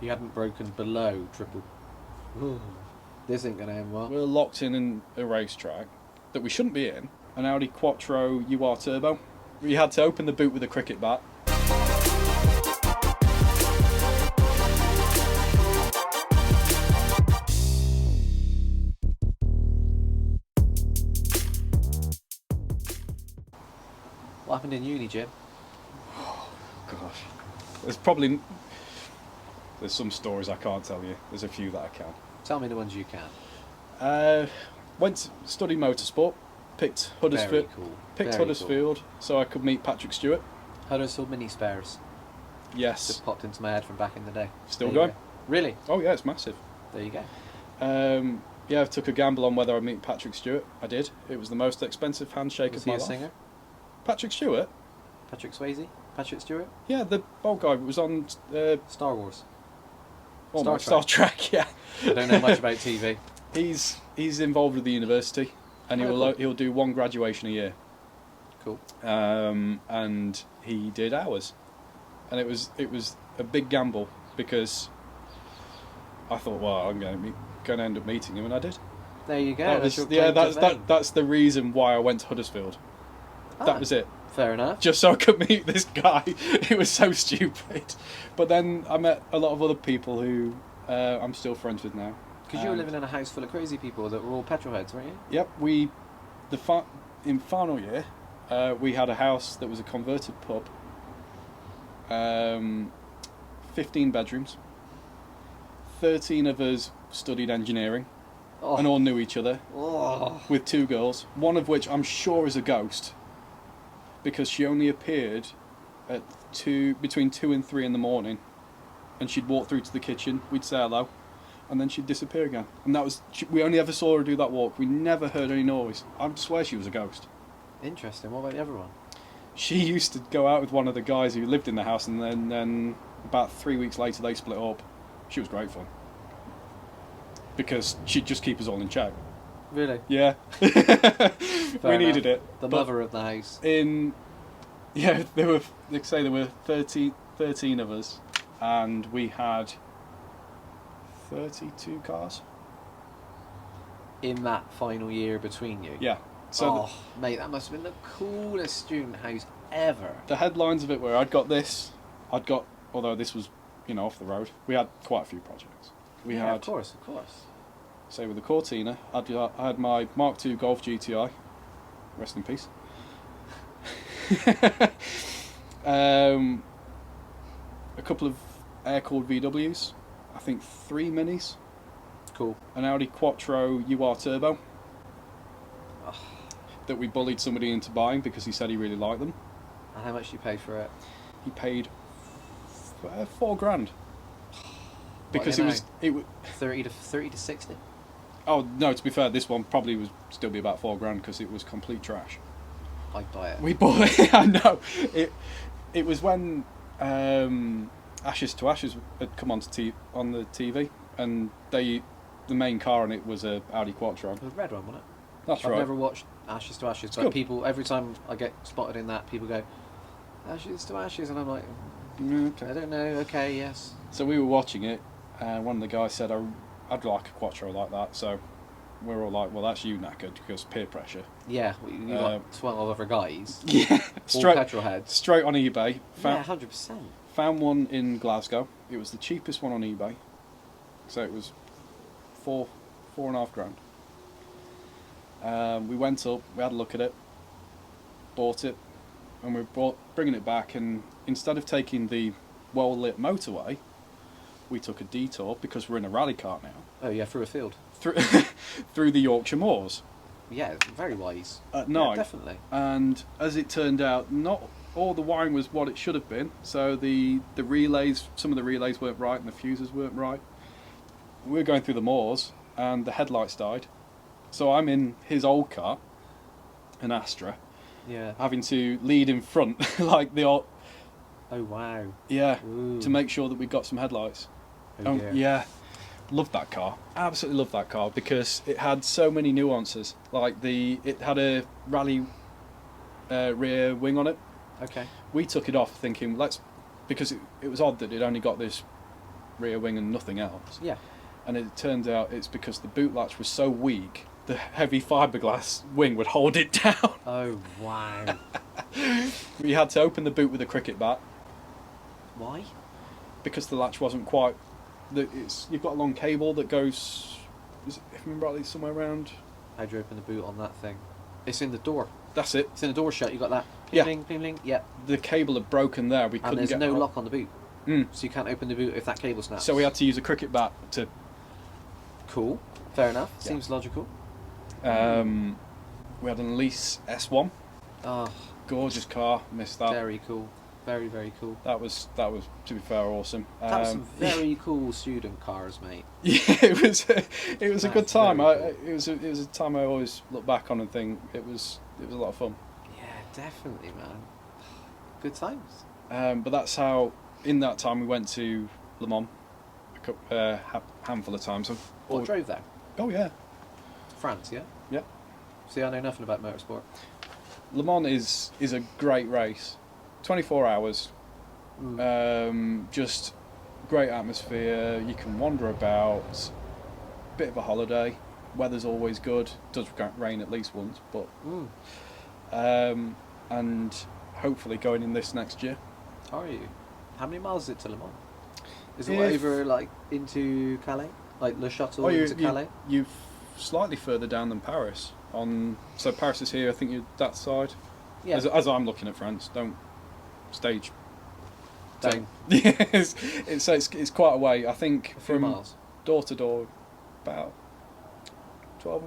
You hadn't broken below triple. Ooh, this ain't gonna end well. We're locked in a racetrack that we shouldn't be in, an Audi Quattro UR Turbo. We had to open the boot with a cricket bat. What happened in uni, Jim? Gosh. There's some stories I can't tell you. There's a few that I can. Tell me the ones you can. Went to study motorsport. Picked Huddersfield. Very cool. Picked Very Huddersfield so I could meet Patrick Stewart. Huddersfield mini spares. Yes. Just popped into my head from back in the day. Still There you going. go. Really? Oh yeah, it's massive. There you go. Yeah, I took a gamble on whether I'd meet Patrick Stewart. I did. It was the most expensive handshake Was of he my a life. singer? Patrick Stewart? Patrick Swayze? Patrick Stewart? Yeah, the old guy was on Star Wars. Star Trek. Yeah. I don't know much about TV. He's involved with the university, and Oh, cool. he'll do one graduation a year. Cool. And he did ours, and it was a big gamble because I thought, well, I'm going to end up meeting him, and I did. There you go. That That's was, your yeah, claim to fame. that's the reason why I went to Huddersfield. That Ah, was it. Fair enough. Just so I could meet this guy. It was so stupid. But then I met a lot of other people who I'm still friends with now. Because you were living in a house full of crazy people that were all petrol heads, weren't you? Yep, in final year, we had a house that was a converted pub. 15 bedrooms. 13 of us studied engineering Oh. and all knew each other, Oh. with 2 girls, one of which I'm sure is a ghost because she only appeared at between 2 and 3 in the morning, and she'd walk through to the kitchen, we'd say hello, and then she'd disappear again. And we only ever saw her do that walk. We never heard any noise. I swear she was a ghost. Interesting. What about the other one? She used to go out with one of the guys who lived in the house, and then about 3 weeks later they split up. She was great fun because she'd just keep us all in check. Really? Yeah. Fair We needed enough. it. The But mother of the house. there were 13 of us, and we had 32 cars. In that final year between you. Yeah. So mate, that must have been the coolest student house ever. the headlines of it were although this was, off the road, we had quite a few projects. We Yeah, had, of course. say, with the Cortina, I had my Mark II Golf GTI, rest in peace. A couple of air-cooled VWs, I think 3 minis, Cool. an Audi Quattro UR Turbo Oh. that we bullied somebody into buying because he said he really liked them. And how much do you pay for it? He paid $4,000 because What, it was 30 to 60? Oh no! To be fair, this one probably would still be about $4,000 because it was complete trash. I'd buy it. We bought it. I know it was when Ashes to Ashes had come on the TV, and the main car on it was a Audi Quattro. The red one, wasn't it? That's I've right. never watched Ashes to Ashes, It's but good. people, every time I get spotted in that, people go, Ashes to Ashes, and I'm like, Okay. I don't know, okay, yes. So we were watching it, and one of the guys said, I'd like a Quattro like that. So we're all like, well, that's you knackered because peer pressure. Yeah, you got 12 other guys, Yeah. all petrol heads. Straight on eBay. Yeah, 100%. Found one in Glasgow. It was the cheapest one on eBay. So it was $4,500. We went up, we had a look at it, bought it, and we were bringing it back, and instead of taking the well-lit motorway, we took a detour because we're in a rally car now, Oh, yeah, through a field. through the Yorkshire Moors Yeah, very wise. at Yeah, night. definitely. And as it turned out, not all the wiring was what it should have been. So the relays, some of the relays weren't right, and the fuses weren't right. We were going through the moors, and the headlights died. So I'm in his old car, an Astra, Yeah. having to lead in front, like the old, Oh, wow. yeah, Ooh. to make sure that we got some headlights. Oh, dear. Yeah, loved that car. Absolutely loved that car because it had so many nuances. Like it had a rally rear wing on it. Okay. We took it off thinking because it was odd that it only got this rear wing and nothing else. Yeah. And it turned out it's because the boot latch was so weak, the heavy fiberglass wing would hold it down. Oh, wow. We had to open the boot with a cricket bat Why? because the latch wasn't quite. You've got a long cable that goes. If I remember rightly, somewhere around. How do you open the boot on that thing? It's in the door. That's it. It's in the door shut. You got that. Yeah. Ping, ping, ping. Yeah. The cable had broken there. We And couldn't there's get no out. lock on the boot, Mm. so you can't open the boot if that cable snaps. So we had to use a cricket bat to. Cool. Fair enough. Yeah. Seems logical. We had an Elise S1, Oh, gorgeous car. Missed that. very cool. Very, very cool. That was to be fair awesome. That was some very cool student cars, mate. Yeah, it was a good That's time. very It was a time I always look back on and think it was a lot of fun. Yeah, definitely, man. Good times. But that's how in that time we went to Le Mans a handful of times. What drove there? Oh yeah, France, yeah? yeah. See, I know nothing about motorsport. Le Mans is a great race. 24 hours. Just great atmosphere. You can wander about. Bit of a holiday. Weather's always good. Does rain at least once, but and hopefully going in this next year. Are you? How many miles is it to Le Mans? Is it If- over like into Calais, like Le Château into Calais? You're slightly further down than Paris. So Paris is here. I think you're that side. Yeah. As I'm looking at France, don't stage. Don't. Yeah, it's quite a way. I think A few from miles. door to door, about 12.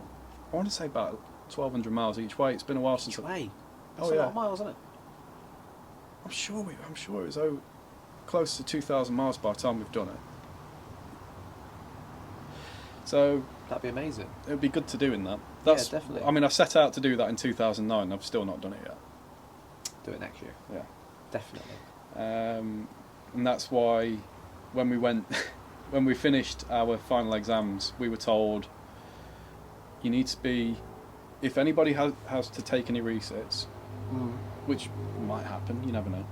I want to say about 1,200 miles each way. It's been a while since. Each way. Oh That's a yeah. lot of miles, isn't it? I'm sure it was close to 2,000 miles by the time we've done it. So That'd be amazing. it would be good to do in that. Yeah, definitely. I mean, I set out to do that in 2009. I've still not done it yet. Do it next year. Yeah. Definitely. And that's why when we finished our final exams, we were told you need to be, if anybody has to take any resits, which might happen, you never know,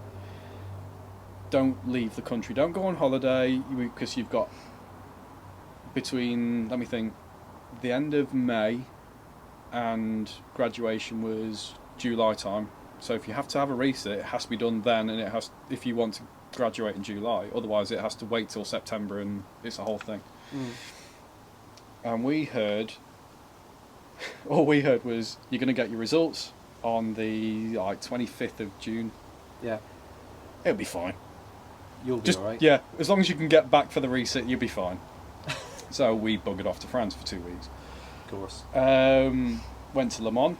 don't leave the country, don't go on holiday, because you've got between, let me think, the end of May and graduation was July time. So if you have to have a resit, it has to be done then, and it has, if you want to graduate in July. Otherwise, it has to wait till September, and it's a whole thing. And we heard, all we heard was you're going to get your results on the 25th of June. Yeah. It'll be fine. You'll be Just alright. yeah, as long as you can get back for the resit, you'll be fine. So we buggered off to France for 2 weeks. Of course. Went to Le Mans,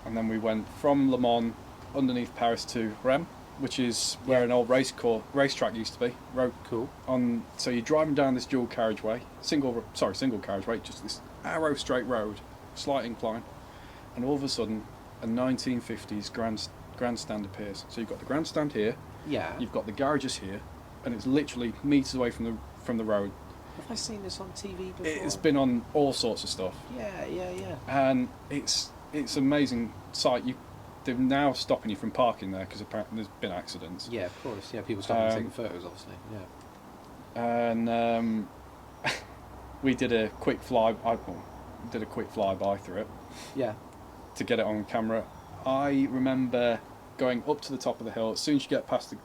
and then we went from Le Mans underneath Paris to Rennes, which is where an old racetrack used to be. Cool. So you're driving down this dual carriageway, single carriageway, just this arrow straight road, slight incline, and all of a sudden a 1950s grandstand appears. So you've got the grandstand here, Yeah. you've got the garages here, and it's literally meters away from the road. Have I seen this on TV before? It's been on all sorts of stuff, Yeah. and it's amazing sight. They're now stopping you from parking there because apparently there's been accidents. Yeah, of course. Yeah, people stopping and taking photos, obviously. Yeah. And we did a quick flyby through it. Yeah. To get it on camera. I remember going up to the top of the hill. As soon as you get past the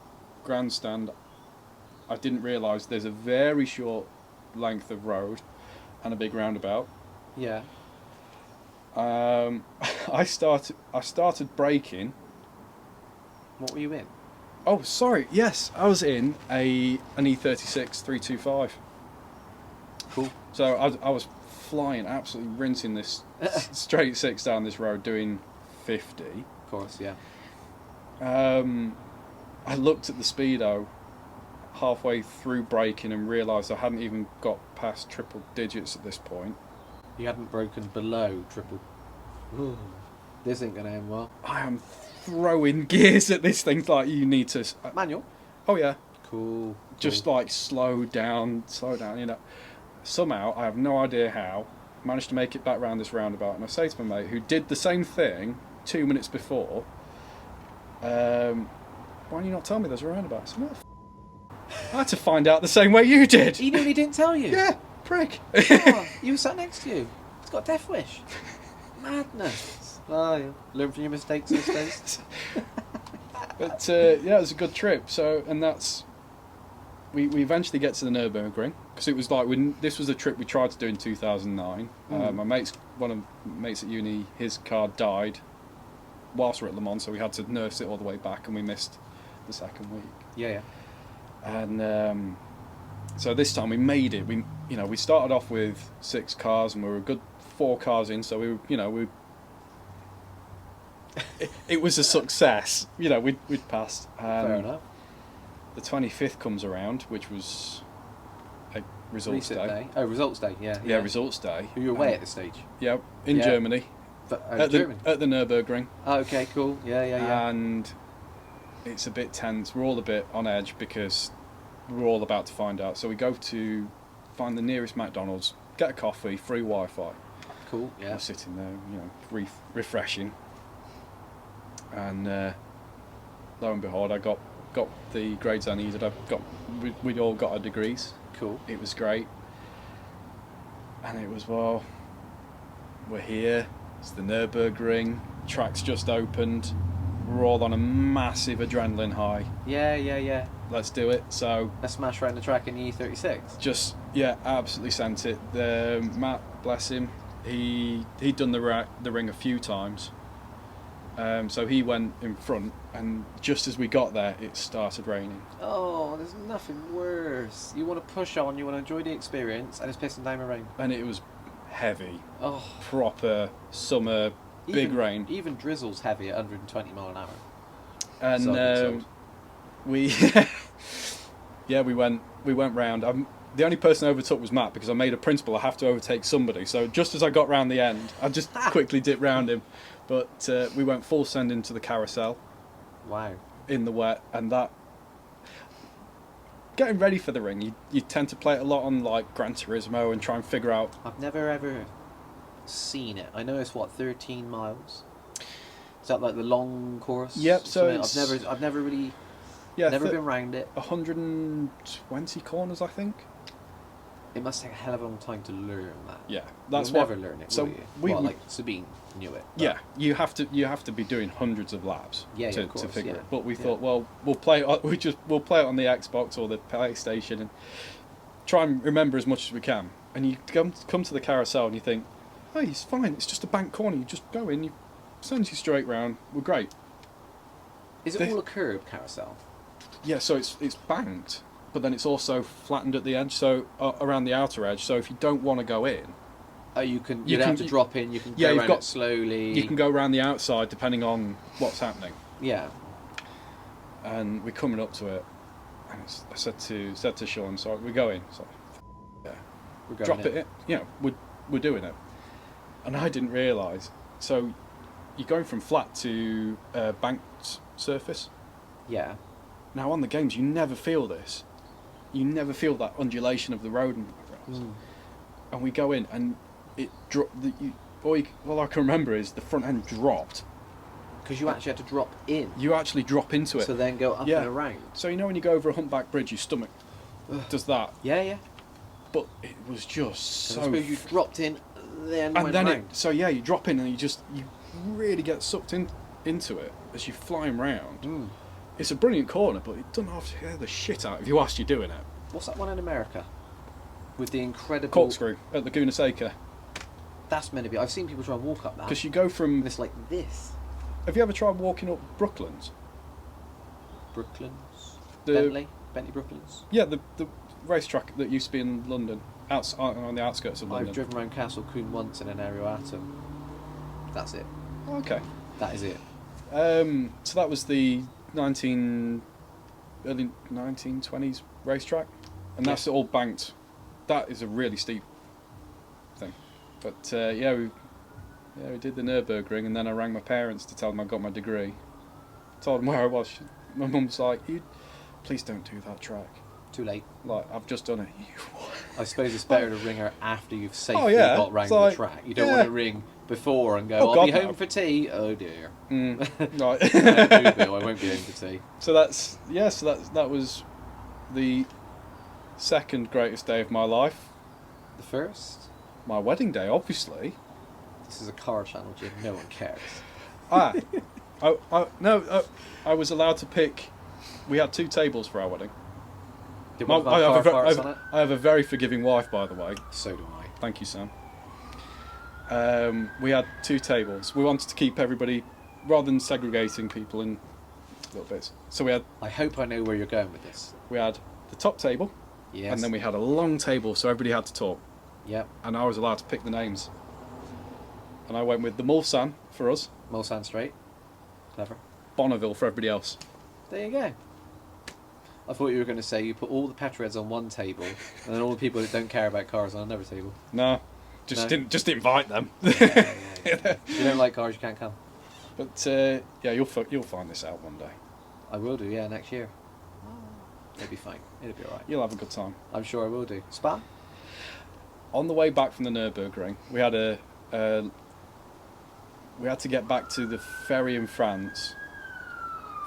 grandstand, I didn't realise there's a very short length of road and a big roundabout. Yeah. I started braking. What were you in? Oh, sorry. Yes, I was in an E36 325. Cool. So I was flying, absolutely rinsing this straight six down this road, doing 50. Of course, yeah. I looked at the speedo halfway through braking and realised I hadn't even got past triple digits at this point. You hadn't broken below triple. Ooh, this ain't gonna end well. I am throwing gears at this thing like you need to. Manual. Oh yeah. Cool. Just like slow down, you know. Somehow, I have no idea how, managed to make it back round this roundabout, and I say to my mate, who did the same thing 2 minutes before, why don't you not tell me there's a roundabout? I said, what the I had to find out the same way you did. He nearly didn't tell you. Yeah, prick. Oh, you were sat next to you. He's got a death wish. Madness. Oh, yeah. Learn from your mistakes, mistakes. But yeah, it was a good trip. So, and that's we eventually get to the Nurburgring because it was like this was a trip we tried to do in 2009. One of my mates at uni, his car died whilst we were at Le Mans, so we had to nurse it all the way back, and we missed the second week. Yeah. And so this time we made it. We started off with 6 cars, and we were a good 4 cars in. So it was a success. We'd passed. Fair enough. The 25th comes around, which was a results day. Oh, results day. Yeah. Yeah, results day. You were away at this stage. Yeah, in Germany. At the Nurburgring. Oh, okay, cool. Yeah. And it's a bit tense. We're all a bit on edge because we're all about to find out. So we go to find the nearest McDonald's, get a coffee, free Wi-Fi. Cool. Yeah. We're sitting there, refreshing. And lo and behold, I got the grades I needed. We'd all got our degrees. Cool. It was great. And it was, well, we're here. It's the Nurburgring. Track's just opened. We're all on a massive adrenaline high. Yeah. Let's do it. So let's smash around the track in the E36. Absolutely sent it. Matt, bless him, he'd done the ring a few times. So he went in front, and just as we got there, it started raining. Oh, there's nothing worse. You want to push on, you want to enjoy the experience, and it's pissing down with rain. And it was heavy. Oh. Proper summer, big rain. Even drizzle's heavy at 120 mile an hour. And we went round. The only person I overtook was Matt, because I made a principle I have to overtake somebody. So just as I got round the end, I just quickly dipped round him. But we went full send into the carousel. Wow. In the wet, and that... Getting ready for the ring, you tend to play it a lot on like Gran Turismo and try and figure out... I've never ever seen it. I know it's 13 miles. Is that like the long course? Yep, so I've never really... Yeah, never been round it. 120 corners, I think. It must take a hell of a long time to learn that. Yeah, that's You'll never learn it. So will you? Like Sabine knew it. Yeah, you have to be doing hundreds of laps to figure it. But we thought, well, we'll play it on the Xbox or the PlayStation and try and remember as much as we can. And you come to the carousel and you think, oh, it's fine. It's just a bank corner. You just go in. You sends you straight round. We're great. Is it all a curb carousel? Yeah, so it's banked, but then it's also flattened at the edge, so around the outer edge. So if you don't want to go in, you'd have to drop in. You can go around it slowly. You can go around the outside depending on what's happening. Yeah. And we're coming up to it, and I said to Sean, "So we're going." So yeah, we're going drop it in. We're doing it, and I didn't realise. So you're going from flat to banked surface. Yeah. Now on the games, you never feel this. You never feel that undulation of the road, and we go in, and it dropped. All I can remember is the front end dropped. Because you actually had to drop in. You actually drop into it. So then go up and around. So when you go over a humpback bridge, your stomach does that. Yeah. But it was just so. I suppose you dropped in, then went round. You drop in and you really get sucked into it as you're flying round. It's a brilliant corner, but it doesn't have to scare the shit out of you whilst you're doing it. What's that one in America? With the incredible... Corkscrew at Laguna Seca. That's meant to be... I've seen people try and walk up that. Because you go from... And it's like this. Have you ever tried walking up Brooklands? Brooklands? Bentley Brooklands? Yeah, the racetrack that used to be in London, on the outskirts of London. I've driven around Castle Coombe once in an Aero Atom. That's it. Okay. That is it. So that was the early 1920s racetrack, and that's all banked. That is a really steep thing. But we did the Nurburgring, and then I rang my parents to tell them I got my degree. Told them where I was. My mum's like, please don't do that track. Too late. Like, I've just done it. I suppose it's better to ring her after you've safely got round the track. You don't want to ring before and go, I'll be home for tea. Oh dear. Right. I won't be home for tea. So that was the second greatest day of my life. The first? My wedding day, obviously. This is a car channel, Jim. No one cares. I was allowed to pick. We had 2 tables for our wedding. I have a very forgiving wife, by the way. So do I. Thank you, Sam. We had 2 tables. We wanted to keep everybody, rather than segregating people in little bits. So we had. I hope I know where you're going with this. We had the top table. Yes. And then we had a long table, so everybody had to talk. Yep. And I was allowed to pick the names. And I went with the Mulsanne for us. Mulsanne straight. Clever. Bonneville for everybody else. There you go. I thought you were going to say you put all the petrol heads on one table and then all the people that don't care about cars on another table. No, just invite them. Yeah. If you don't like cars, you can't come. But you'll find this out one day. I will do, yeah, next year. It'll be fine. It'll be alright. You'll have a good time. I'm sure I will do. Spa? On the way back from the Nurburgring, we had to get back to the ferry in France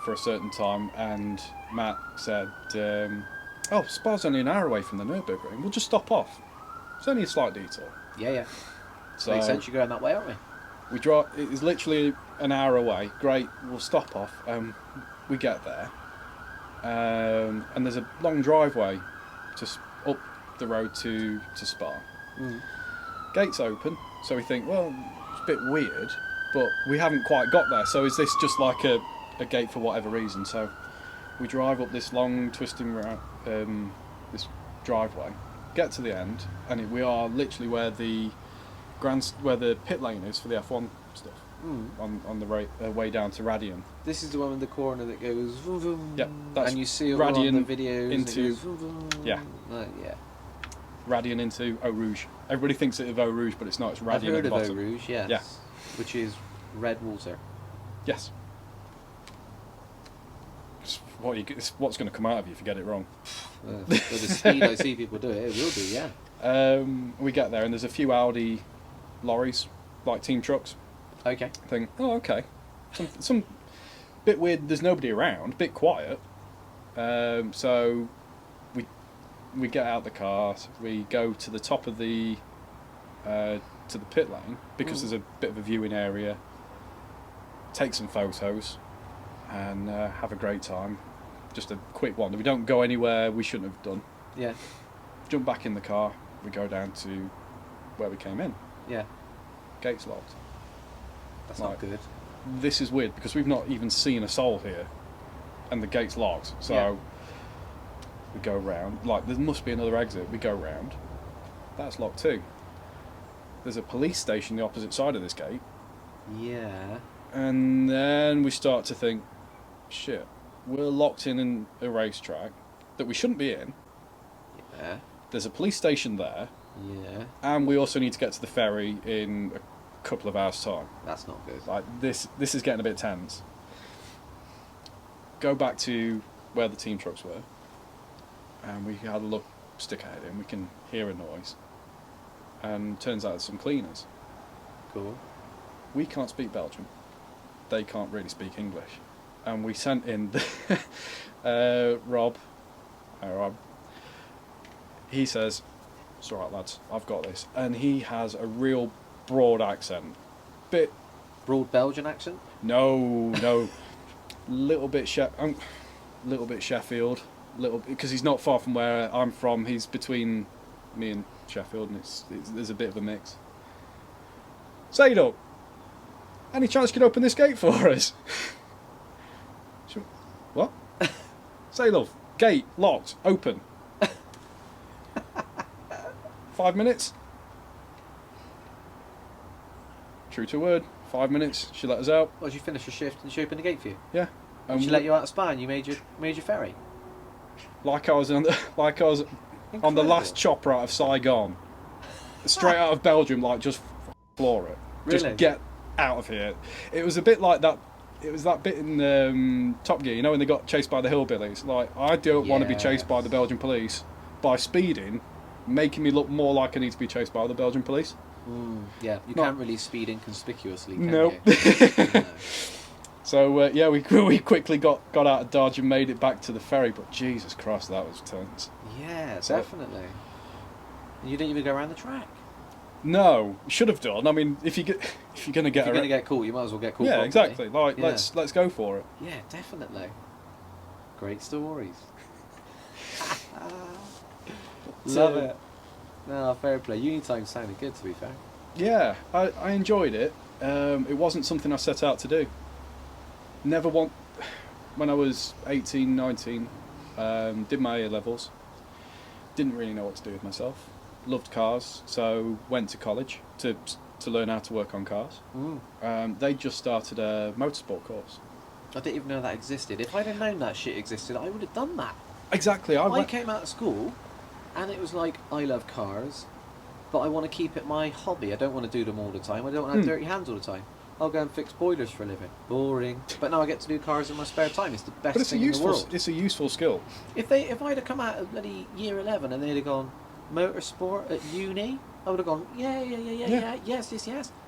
for a certain time, and Matt said, Spa's only an hour away from the Nurburgring. We'll just stop off. It's only a slight detour. Yeah. So makes sense. You're going that way, aren't we? We drive. It is literally an hour away. Great. We'll stop off. We get there, and there's a long driveway up the road to Spa. Mm. Gates open, so we think, well, it's a bit weird, but we haven't quite got there. So is this just like a gate for whatever reason? So we drive up this long twisting route, this driveway, get to the end, and we are literally where the pit lane is for the F1 stuff. On the way down to Radion. This is the one in the corner that goes vroom, vroom, yeah, that's and you see all Radion on the videos into vroom, vroom. yeah. Yeah. Radion into Eau Rouge. Everybody thinks it's Eau Rouge, but it's not. It's Radion. I've heard at the of bottom. Eau Rouge, yes. Yeah. Which is red water. Yes. What's going to come out of you if you get it wrong? With the speed I see people do it will do, yeah. We get there and there's a few Audi lorries, like team trucks. Okay. Think, oh, okay. Some bit weird. There's nobody around. Bit quiet. So we get out the car. We go to the top of the pit lane because there's a bit of a viewing area. Take some photos and have a great time. Just a quick one. We don't go anywhere we shouldn't have done. Yeah. Jump back in the car. We go down to where we came in. Yeah. Gates locked. That's not good. This is weird because we've not even seen a soul here, and the gate's locked. So we go round. Like there must be another exit. We go round. That's locked too. There's a police station the opposite side of this gate. Yeah. And then we start to think, shit, we're locked in a racetrack that we shouldn't be in. Yeah. There's a police station there. Yeah. And we also need to get to the ferry in a couple of hours' time. That's not good. Like this is getting a bit tense. Go back to where the team trucks were, and we had a look, stick our head in. We can hear a noise, and turns out it's some cleaners. Cool. We can't speak Belgian. They can't really speak English, and we sent in Rob. Rob. He says, "It's all right, lads. I've got this," and he has a real broad accent. Broad Belgian accent? No. little bit Sheffield, because he's not far from where I'm from. He's between me and Sheffield, and there's a bit of a mix. Say, look, any chance you could open this gate for us? What? Say, love, gate locked, open. 5 minutes. True to word. 5 minutes. She let us out. Well, did you finish your shift and she opened the gate for you? Yeah. And she let you out of Spa and you made your ferry? Like I was on the last chopper out of Saigon. Straight out of Belgium, like just floor it. Really? Just get out of here. It was a bit like that. It was that bit in Top Gear, you know, when they got chased by the hillbillies. Like, I don't want to be chased by the Belgian police by speeding, making me look more like I need to be chased by the Belgian police. Yeah, you can't really speed inconspicuously, can you? No. So yeah, we quickly got out of Dodge and made it back to the ferry. But Jesus Christ, that was tense. Yeah, definitely. You didn't even go around the track. No, should have done. I mean, if you're gonna get caught, you might as well get caught. Yeah, properly. Exactly. Like, yeah. let's go for it. Yeah, definitely. Great stories. Love it. No, fair play. Uni time sounded good, to be fair. Yeah, I enjoyed it. It wasn't something I set out to do. Never want. When I was 18, 19, did my A-levels. Didn't really know what to do with myself. Loved cars, so went to college to learn how to work on cars. They just started a motorsport course. I didn't even know that existed. If I'd have known that shit existed, I would have done that. Exactly. I came out of school, and it was like, I love cars, but I want to keep it my hobby. I don't want to do them all the time. I don't want to have dirty hands all the time. I'll go and fix boilers for a living. Boring. But now I get to do cars in my spare time. It's the best thing in the world. It's a useful skill. If I'd have come out of bloody year 11 and they'd have gone motorsport at uni, I would have gone yeah, yes.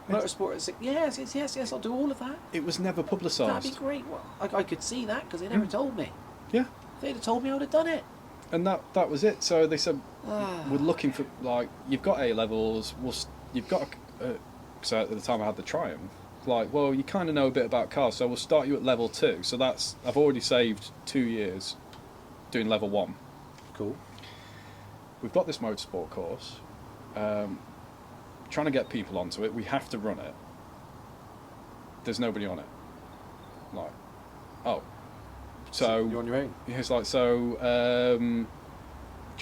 Motorsport at 6, yes. I'll do all of that. It was never publicised. That'd be great. Well, I could see that because they never told me. Yeah. If they'd have told me, I would have done it. And that was it. So they said, we're looking for, like, you've got A-levels, you've got so at the time I had the Triumph. Like, well, you kind of know a bit about cars, so we'll start you at level 2. So I've already saved 2 years doing level 1. Cool. We've got this motorsport course. Trying to get people onto it. We have to run it. There's nobody on it. Like, oh. So you're on your own. It's like, so do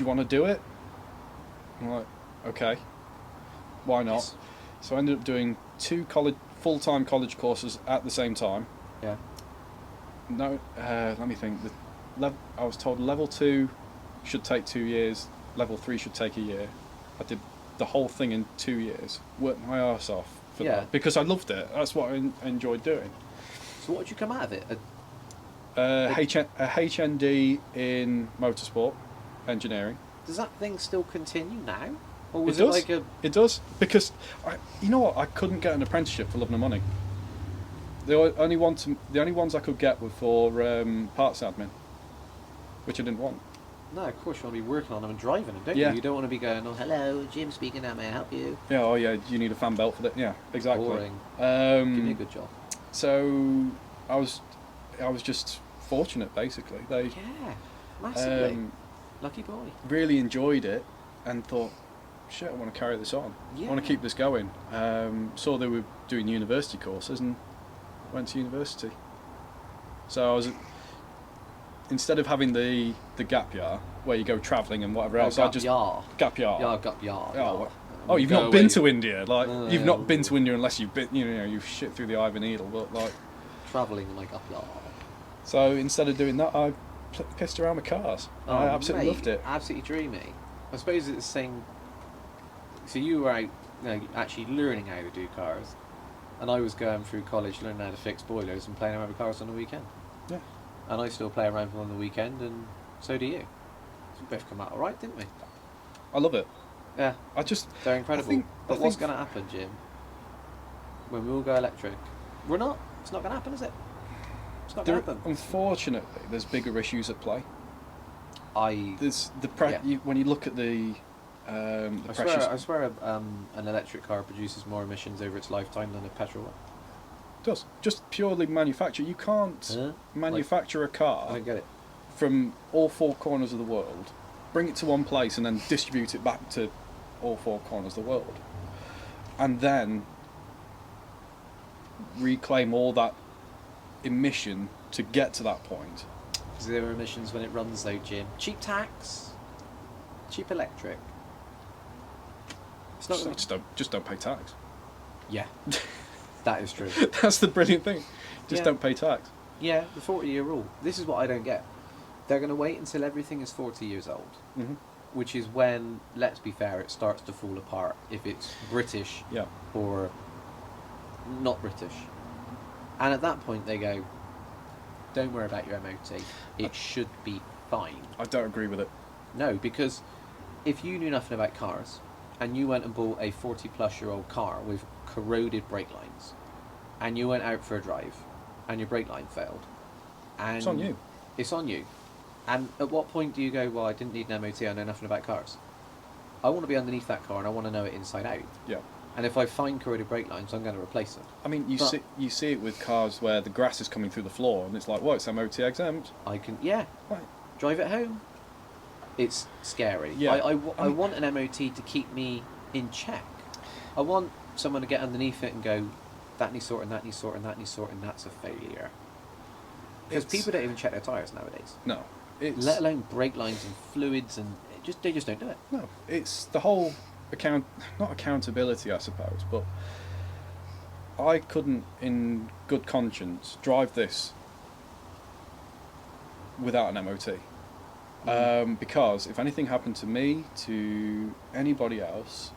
you want to do it? I'm like, okay. Why not? Yes. So I ended up doing 2 full-time college courses at the same time. Yeah. No, let me think. I was told level 2 should take 2 years. Level 3 should take a year. I did the whole thing in 2 years. Worked my arse off for that because I loved it. That's what I enjoyed doing. So what did you come out of it? A HND in motorsport engineering. Does that thing still continue now? Or was it does. Like It does, because you know what? I couldn't get an apprenticeship for love nor money. The only ones I could get were for parts admin, which I didn't want. No, of course you want to be working on them and driving them, don't you? You don't want to be going, oh, hello, Jim speaking, how may I help you? Yeah, oh yeah, you need a fan belt for that. Yeah, exactly. Boring. Give me a good job. So I was just fortunate, basically. Yeah, massively. Lucky boy. Really enjoyed it and thought, shit, I want to carry this on. I want to keep this going. Saw they were doing university courses and went to university. So I was, instead of having the gap year where you go travelling and whatever else, gap year. Gap year. Oh, you've not been to India. Like, you've not been to India unless you've been, you've shit through the eye of a needle. But like travelling like gap year. So instead of doing that, I pissed around with cars. I absolutely loved it. Absolutely dreamy. I suppose it's the same. So you were out, actually learning how to do cars, and I was going through college learning how to fix boilers and playing around with cars on the weekend. Yeah. And I still play around with them on the weekend, and so do you. So we both come out all right, didn't we? I love it. Yeah. They're incredible. But what's going to happen, Jim? When we all go electric, we're not. It's not going to happen, is it? It's not going to happen. Unfortunately, there's bigger issues at play. There's the when you look at the pressures. I swear an electric car produces more emissions over its lifetime than a petrol one. It does. Just purely manufacture. You can't manufacture a car I don't get it. from all 4 corners of the world, bring it to one place and then distribute it back to all 4 corners of the world. And then reclaim all that emission to get to that point. Zero emissions when it runs though, Jim. Cheap tax, cheap electric. It's not just don't pay tax. Yeah, that is true. That's the brilliant thing. Just don't pay tax. Yeah, the 40-year rule. This is what I don't get. They're going to wait until everything is 40 years old, which is when, let's be fair, it starts to fall apart if it's British or not British. And at that point they go, don't worry about your MOT. It should be fine. I don't agree with it. No, because if you knew nothing about cars and you went and bought a 40-plus-year-old car with corroded brake lines and you went out for a drive and your brake line failed, and It's on you. It's on you. And at what point do you go, well, I didn't need an MOT, I know nothing about cars? I want to be underneath that car and I want to know it inside out. Yeah. And if I find corroded brake lines, I'm going to replace them. I mean, you see it with cars where the grass is coming through the floor, and it's like, well, it's MOT exempt. I can, yeah, Right. drive it home. It's scary. Yeah. I want an MOT to keep me in check. I want someone to get underneath it and go, that needs sorting, that needs sorting, that needs sorting, that's a failure. Because people don't even check their tyres nowadays. No. Let alone brake lines and fluids, and they just don't do it. No. It's the whole not accountability, I suppose, but I couldn't, in good conscience, drive this without an MOT. Because if anything happened to me, to anybody else,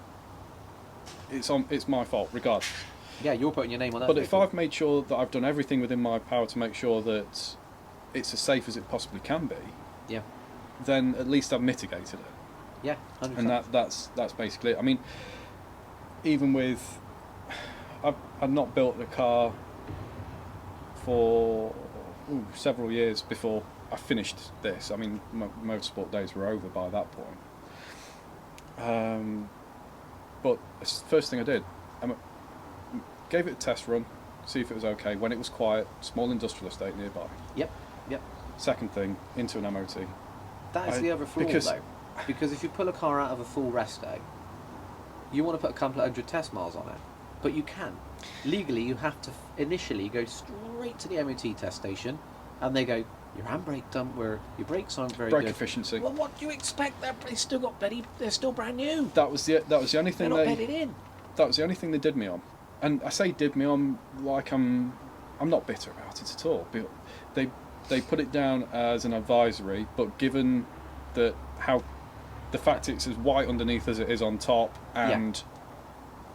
it's my fault, regardless. Yeah, you're putting your name on that. But if I've made sure that I've done everything within my power to make sure that it's as safe as it possibly can be, yeah, then at least I've mitigated it. Yeah, 100%. And that's basically it. I mean, even with, I've not built a car for several years before I finished this. I mean, motorsport days were over by that point. But the first thing I did, I gave it a test run, see if it was okay. When it was quiet, small industrial estate nearby. Yep. Second thing, into an MOT. That is the other flaw, though. Because if you pull a car out of a full resto, you want to put a couple of hundred test miles on it. But you can. Legally, you have to initially go straight to the MOT test station, and they go, your handbrake don't work, your brakes aren't very Brake good. efficiency. Well, what do you expect? They're still brand new. That was the only thing They're not bedded in. That was the only thing they did me on. And I say did me on like I'm not bitter about it at all. But they put it down as an advisory, but given that the fact it's as white underneath as it is on top, and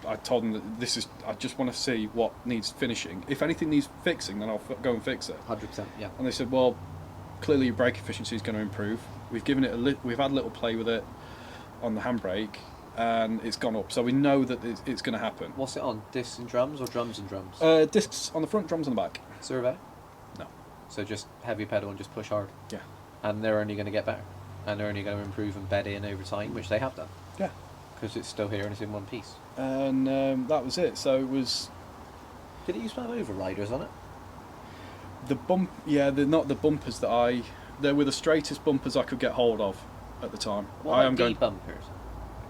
I told them that I just want to see what needs finishing. If anything needs fixing, then I'll go and fix it. 100%, yeah. And they said, well, clearly your brake efficiency is going to improve. We've given it we've had a little play with it on the handbrake, and it's gone up. So we know that it's going to happen. What's it on? Discs and drums or drums and drums? Discs on the front, drums on the back. Survey? No. So just heavy pedal and just push hard? Yeah. And they're only going to get better. And they're only going to improve and bed in over time, which they have done. Yeah. Because it's still here and it's in one piece. And that was it. So it was... Did it used to have overriders on it? They're not the bumpers that they were the straightest bumpers I could get hold of at the time. What about D-bumpers?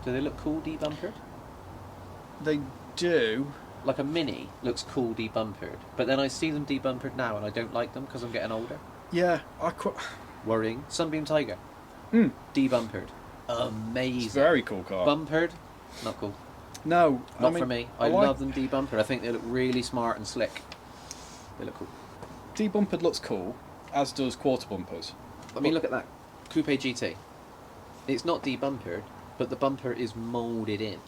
Do they look cool D-bumpered? They do. Like a Mini looks cool D-bumpered, but then I see them D-bumpered now and I don't like them because I'm getting older. Yeah, Worrying. Sunbeam Tiger. D-bumpered. Amazing. It's a very cool car. Bumpered, not cool. No, Not for me. I love them D-bumpered. I think they look really smart and slick. They look cool. D-bumpered looks cool, as does quarter bumpers. I mean, look at that. Coupe GT. It's not D-bumpered, but the bumper is moulded in.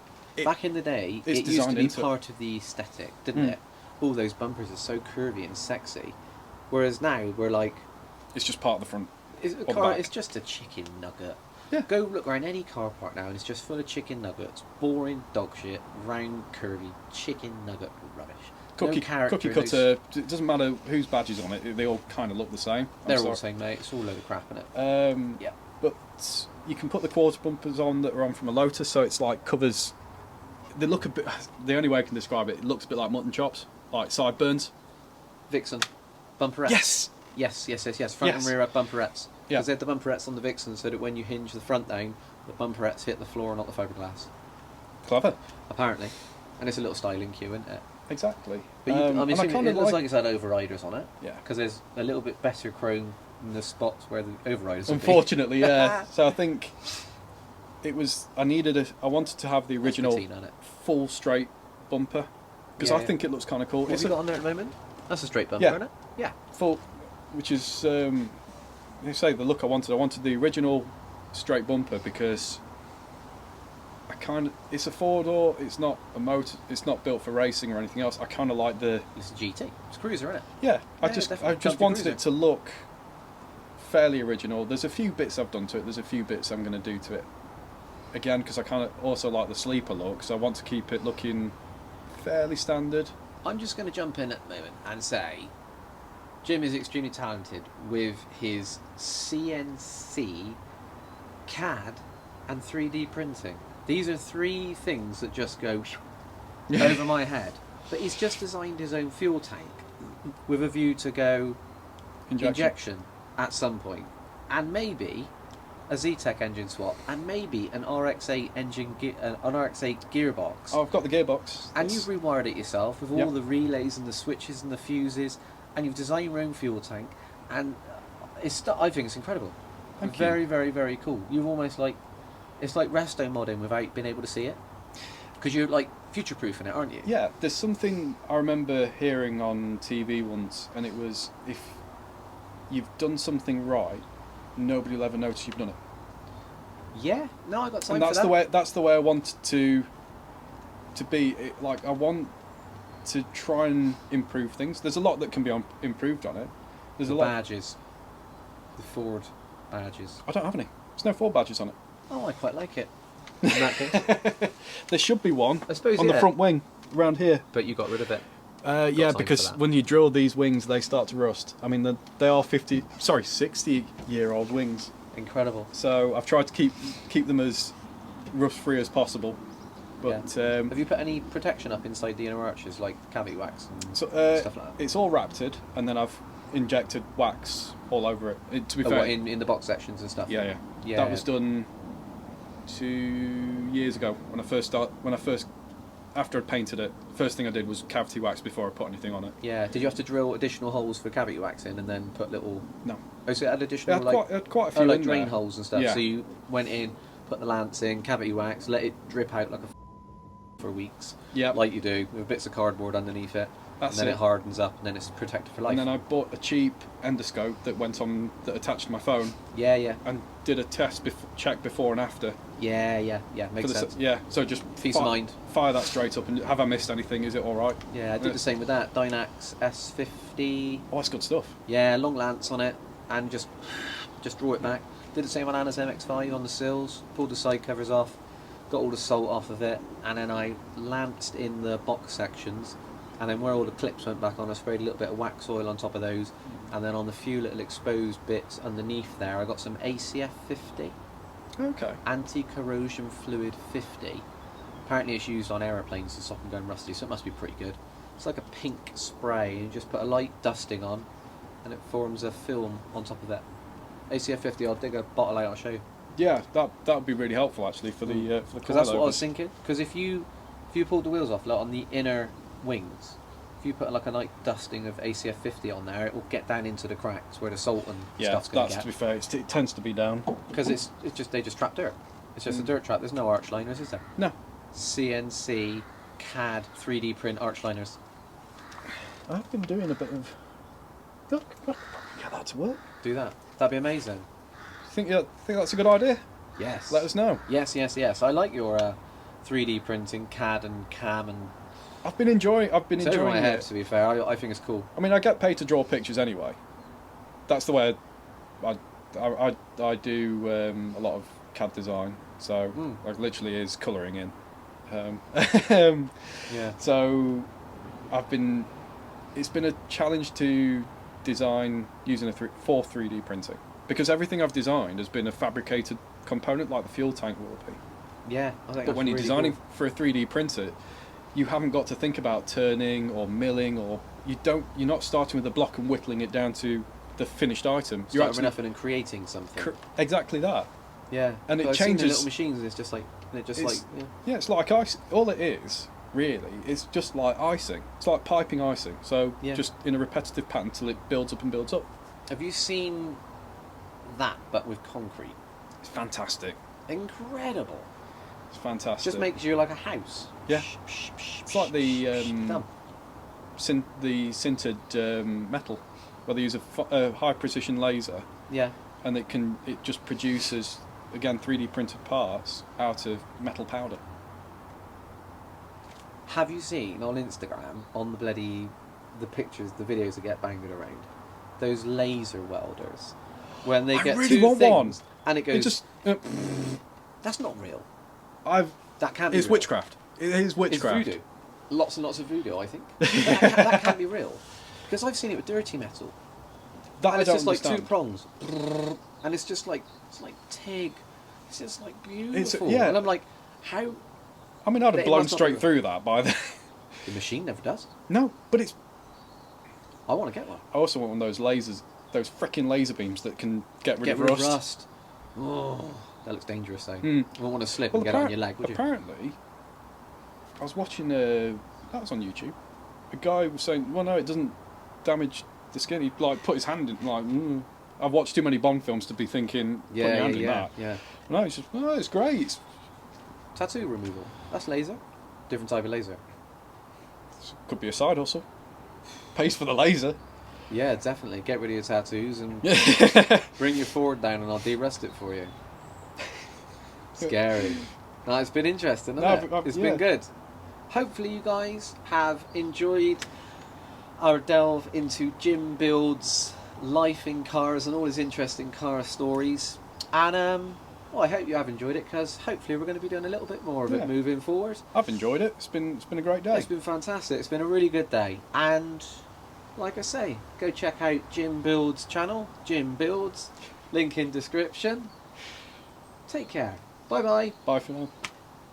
Back in the day, it used to be part of the aesthetic, didn't it? All those bumpers are so curvy and sexy. Whereas now, we're like... It's just part of the front. It's just a chicken nugget. Yeah. Go look around any car park now and it's just full of chicken nuggets. Boring dog shit, round, curvy, chicken nugget rubbish. Cookie cutter, it doesn't matter whose badge is on it, they all kind of look the same. They're all the same, mate. It's all a load of crap, isn't it? Yeah. But you can put the quarter bumpers on that are on from a Lotus, so it's like covers... They look a bit... The only way I can describe it, it looks a bit like mutton chops, like sideburns. Vixen. Bumperettes. Yes. Front and rear have bumperettes. Yeah. Because they had the bumperettes on the Vixen so that when you hinge the front down, the bumperettes hit the floor, not the fiberglass. Clever. Apparently. And it's a little styling cue, isn't it? Exactly. But it looks like it's had overriders on it. Yeah. Because there's a little bit better chrome in the spots where the overriders Unfortunately, yeah. So I think it was... I wanted to have the original full straight bumper. Because I think it looks kind of cool. What have you got on there at the moment? That's a straight bumper, isn't it? Yeah. Full, which is... they say the look I wanted. I wanted the original straight bumper because it's a four-door, it's not a motor, it's not built for racing or anything else. I kind of like the... It's a GT. It's a cruiser, isn't it? Yeah, I just wanted it to look fairly original. There's a few bits I've done to it, there's a few bits I'm going to do to it again, because I kind of also like the sleeper look, so I want to keep it looking fairly standard. I'm just going to jump in at the moment and say Jim is extremely talented with his CNC, CAD, and 3D printing. These are 3 things that just go over my head. But he's just designed his own fuel tank with a view to go injection at some point, and maybe a ZTEC engine swap, and maybe an RX-8 an RX-8 gearbox. Oh, I've got the gearbox. And you've rewired it yourself with all the relays and the switches and the fuses, and you've designed your own fuel tank, and I think it's incredible. Very, very, very cool. You've almost it's like Resto modding without being able to see it, because you're like future-proofing it, aren't you? Yeah, there's something I remember hearing on TV once, and it was, if you've done something right, nobody will ever notice you've done it. Yeah, no, I got time and that's for that. That's the way I want to be. Like, I want to try and improve things. There's a lot that can be improved on it. There's the a lot. Badges, the Ford badges. I don't have any. There's no Ford badges on it. Oh, I quite like it. In that case, there should be one. I suppose on the front wing around here. But you got rid of it. Yeah, because when you drill these wings, they start to rust. I mean, they are 60-year-old wings. Incredible. So I've tried to keep them as rust-free as possible. But have you put any protection up inside the inner arches, like cavity wax and stuff like that? It's all rapted, and then I've injected wax all over it. To be fair, in the box sections and stuff. Yeah. That was done 2 years ago when I first after I'd painted it. First thing I did was cavity wax before I put anything on it. Yeah. Did you have to drill additional holes for cavity wax in and then put little? No. Oh, so it had additional it had quite a few like in drain there. holes and stuff. Yeah. So you went in, put the lance in, cavity wax, let it drip out like for weeks. Yeah. Like you do with bits of cardboard underneath it. That's and then it. it hardens up, and then it's protected for life. And then I bought a cheap endoscope that attached to my phone. Yeah. And did a test check before and after. Yeah. Makes sense. Yeah, so just peace of mind. Fire that straight up, and have I missed anything? Is it all right? Yeah, I did the same with that Dynax S50. Oh, that's good stuff. Yeah, long lance on it, and just draw it back. Did the same on Anna's MX-5 on the sills. Pulled the side covers off, got all the salt off of it, and then I lanced in the box sections. And then where all the clips went back on, I sprayed a little bit of wax oil on top of those. And then on the few little exposed bits underneath there, I got some ACF 50. Okay. Anti-corrosion fluid 50. Apparently it's used on aeroplanes to stop them going rusty, so it must be pretty good. It's like a pink spray, and you just put a light dusting on, and it forms a film on top of it. ACF 50, I'll dig a bottle out, I'll show you. Yeah, that would be really helpful actually for the because that's what I was thinking. Because if you pulled the wheels off, like on the inner wings, if you put like a light dusting of ACF 50 on there, it will get down into the cracks where the salt and stuff's going to get. To be fair, it tends to be down because they just trap dirt. It's just a dirt trap. There's no arch liners, is there? No. CNC, CAD, 3D print arch liners. I've been doing a bit of. Look, get that to work. Do that. That'd be amazing. Think that's a good idea? Yes. Let us know. Yes. I like your 3D printing, CAD and CAM and. I've been enjoying It's over my head, to be fair. I think it's cool. I mean, I get paid to draw pictures anyway. That's the way I do a lot of CAD design. So like literally is colouring in. Yeah. So it's been a challenge to design using for 3D printing, because everything I've designed has been a fabricated component like the fuel tank will be. Yeah, I think. But when you're really designing cool. for a 3D printer, you haven't got to think about turning or milling, or you're not starting with a block and whittling it down to the finished item. You're actually and creating something. Exactly that. Yeah. And it I've changes. seen the little machines. It's just like Yeah, it's like ice. All it is really is just like icing. It's like piping icing. So just in a repetitive pattern till it builds up and builds up. Have you seen that, but with concrete? It's fantastic. Incredible. It's fantastic. Just makes you like a house. Yeah. It's like the sintered metal, where they use a high precision laser. Yeah. And it just produces, again, 3D printed parts out of metal powder. Have you seen on Instagram, on the pictures, the videos that get banged around, those laser welders, when they get really two want things, one. And it goes, it just, that's not real. That can't be It's real. witchcraft. It is witchcraft. It's voodoo. Lots and lots of voodoo, I think. That can't be real. Because I've seen it with dirty metal. That and I it's don't just like understand. two prongs, and it's like TIG. It's just like beautiful. yeah. And I'm like, how? I mean, I'd have It blown must not straight be- through that by then. The machine never does. No, but it's. I want to get one. I also want one of those lasers, those frickin' laser beams that can get rid of Get rid rust. of rust. Oh, that looks dangerous though. Mm. You won't want to slip and get it on your leg, would you? Apparently, I was watching that was on YouTube. A guy was saying, "Well, no, it doesn't damage the skin." He like put his hand in, like. I've watched too many Bond films to be thinking put your hand in that. Yeah. No, it's just it's great. It's, Tattoo removal. That's laser. Different type of laser. could be a side hustle. Pays for the laser. Yeah, definitely. Get rid of your tattoos and bring your Ford down and I'll de-rust it for you. Scary. No, it's been interesting, hasn't it? It's been good. Hopefully you guys have enjoyed our delve into Jim Build's life in cars and all his interesting car stories. And well, I hope you have enjoyed it, because hopefully we're going to be doing a little bit more of it moving forward. I've enjoyed it. It's been a great day. It's been fantastic. It's been a really good day. And like I say, go check out Jim Build's channel, Jim Builds, link in description. Take care. Bye bye. Bye for now.